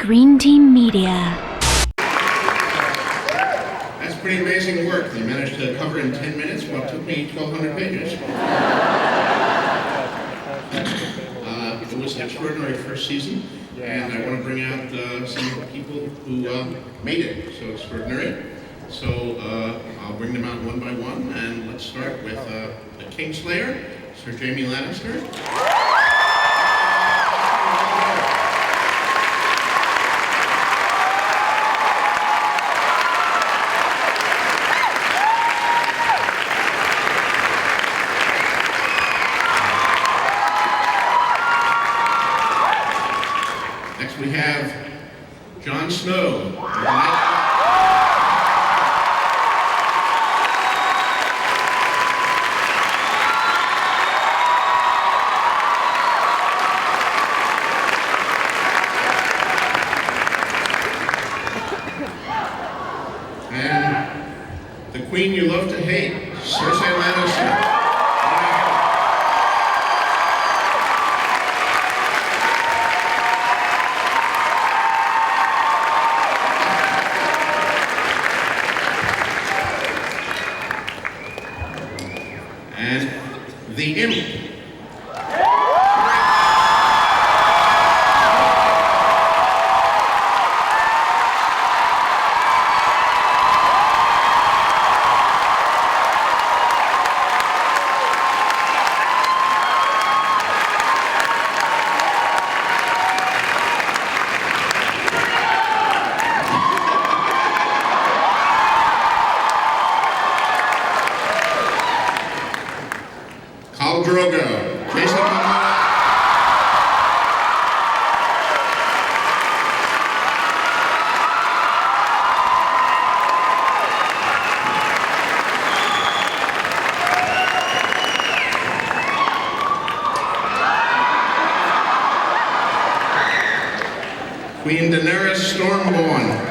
Green Team Media. That's pretty amazing work. They managed to cover in 10 minutes what took me 1,200 pages. It was an extraordinary first season, and I want to bring out some people who made it so extraordinary. So I'll bring them out one by one, and let's start with the Kingslayer, Sir Jaime Lannister. Next we have Jon Snow. And the queen you love to hate, Cersei Lannister. And the imp. Khal Drogo, Jason Momoa. Queen Daenerys Stormborn.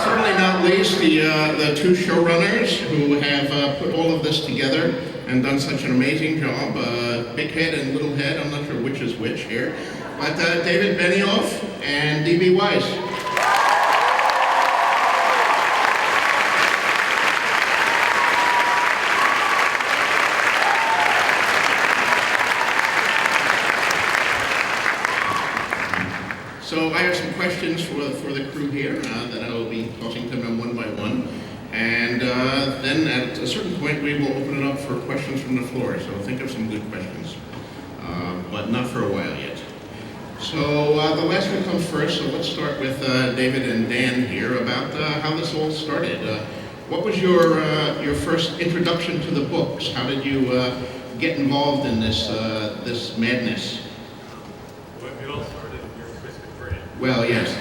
Certainly not least, the two showrunners who have put all of this together and done such an amazing job. Big head and little head, I'm not sure which is which here. But David Benioff and D.B. Weiss. So I have some questions for the crew here that I will be tossing to them one by one. And then at a certain point we will open it up for questions from the floor. So think of some good questions, but not for a while yet. So the last one comes first, so let's start with David and Dan here about how this all started. What was your first introduction to the books? How did you get involved in this madness? Well, yes.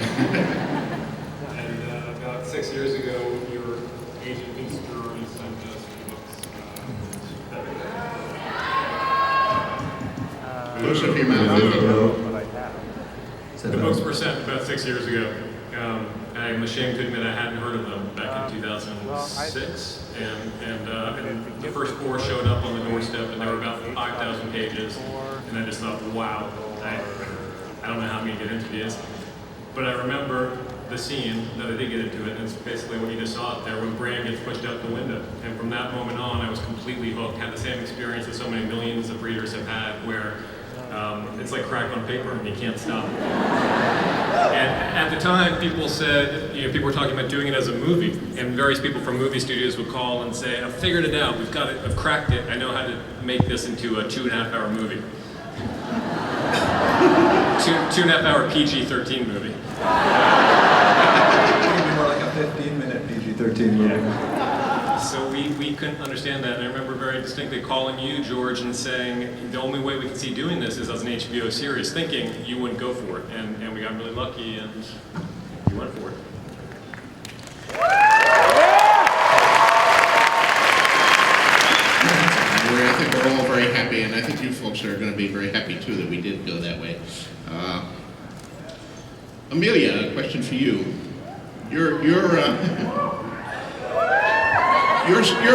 And about 6 years ago, your agent Mr. Drury sent us books. Close up your mouth. The books were sent about 6 years ago. I'm ashamed to admit I hadn't heard of them back in 2006. And the first 4 showed up on the doorstep, and they were about 5,000 pages. And I just thought, wow, I don't know how I'm going to get into these. But I remember the scene that I did get into it, and it's basically what you just saw up there when Bran gets pushed out the window. And from that moment on, I was completely hooked. Had the same experience that so many millions of readers have had, where it's like crack on paper and you can't stop. And at the time, people said, people were talking about doing it as a movie, and various people from movie studios would call and say, "I've figured it out. We've got it. I've cracked it. I know how to make this into a 2.5-hour movie." 2.5-hour PG-13 movie. More like a 15-minute PG-13 movie. So we couldn't understand that, and I remember very distinctly calling you, George, and saying the only way we can see doing this is as an HBO series, thinking you wouldn't go for it, and we got really lucky, and you went for it. I think we're all very happy, and I think you folks are going to be very happy too that we did go that way. Amelia, a question for you. Your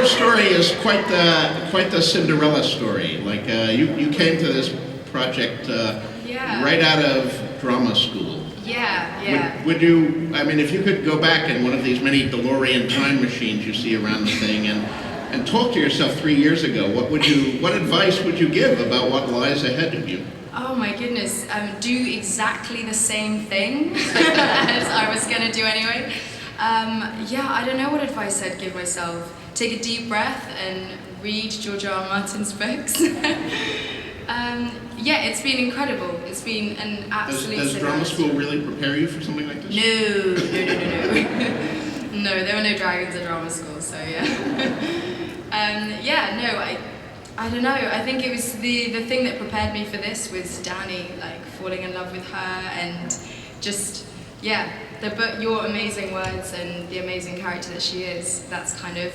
story is quite the Cinderella story. Like you came to this project right out of drama school. Yeah. Would you? I mean, if you could go back in one of these many DeLorean time machines you see around the thing and talk to yourself 3 years ago, what advice would you give about what lies ahead of you? Oh my goodness, do exactly the same thing as I was gonna do anyway. Yeah, I don't know what advice I'd give myself. Take a deep breath and read George R. R. Martin's books. Yeah, it's been incredible. It's been an absolute... Does drama school really prepare you for something like this? No. No, there were no dragons at drama school, so yeah. Yeah, no, I don't know. I think it was the thing that prepared me for this was Danny, like falling in love with her and just, yeah, the book, your amazing words and the amazing character that she is, that's kind of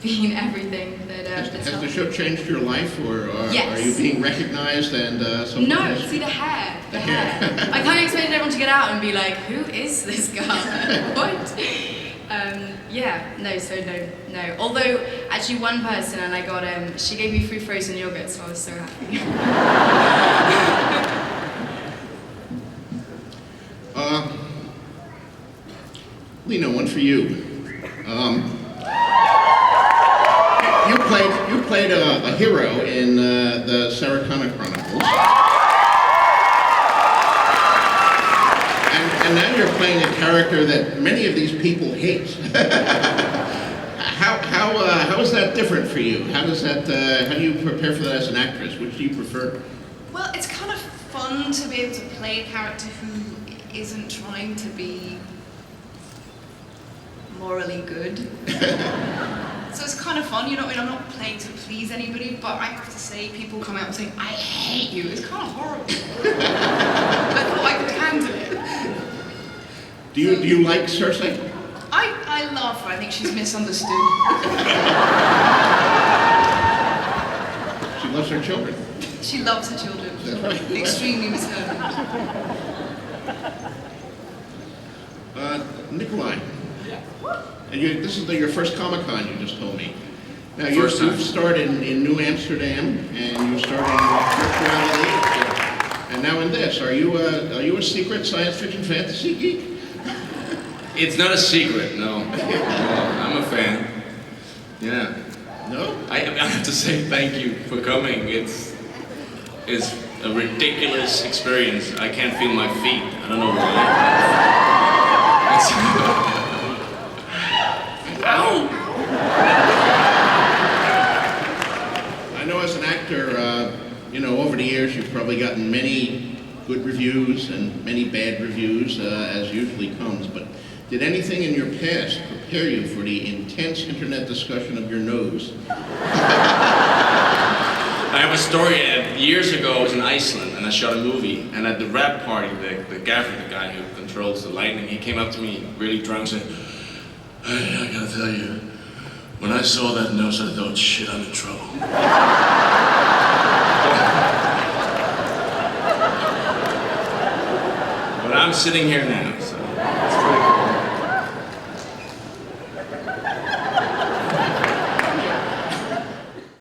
been everything that Has the show changed your life, or yes. Are you being recognized and something? No, see the hair. I kind of expected everyone to get out and be like, who is this girl? What? Yeah, no. Although, actually one person, and I got, she gave me free frozen yogurt, so I was so happy. Lena, one for you. You played a hero in the Saracana Chronicles. And now you're playing a character that many of these people hate. How is that different for you? How do you prepare for that as an actress? Which do you prefer? Well, it's kind of fun to be able to play a character who isn't trying to be morally good. So it's kind of fun, you know what I mean? I'm not playing to please anybody, but I have to say, people come out and say, I hate you. It's kind of horrible. I thought I could handle it. Do you like Cersei? I love her. I think she's misunderstood. She loves her children. She loves her children. That's right. Extremely misheard. Nikolai. And this is your first Comic-Con, you just told me. Now, First time. you've started in New Amsterdam, and you started in virtuality, and now in this. Are you a secret science fiction fantasy geek? It's not a secret, no. I'm a fan. Yeah. No? I have to say thank you for coming. It's a ridiculous experience. I can't feel my feet. I don't know why. Ow! I know as an actor, over the years you've probably gotten many good reviews and many bad reviews, as usually comes, but did anything in your past prepare you for the intense internet discussion of your nose? I have a story. Years ago, I was in Iceland and I shot a movie. And at the wrap party, the gaffer, the guy who controls the lighting, he came up to me really drunk and said, "Hey, I gotta tell you, when I saw that nose, I thought, shit, I'm in trouble." But I'm sitting here now.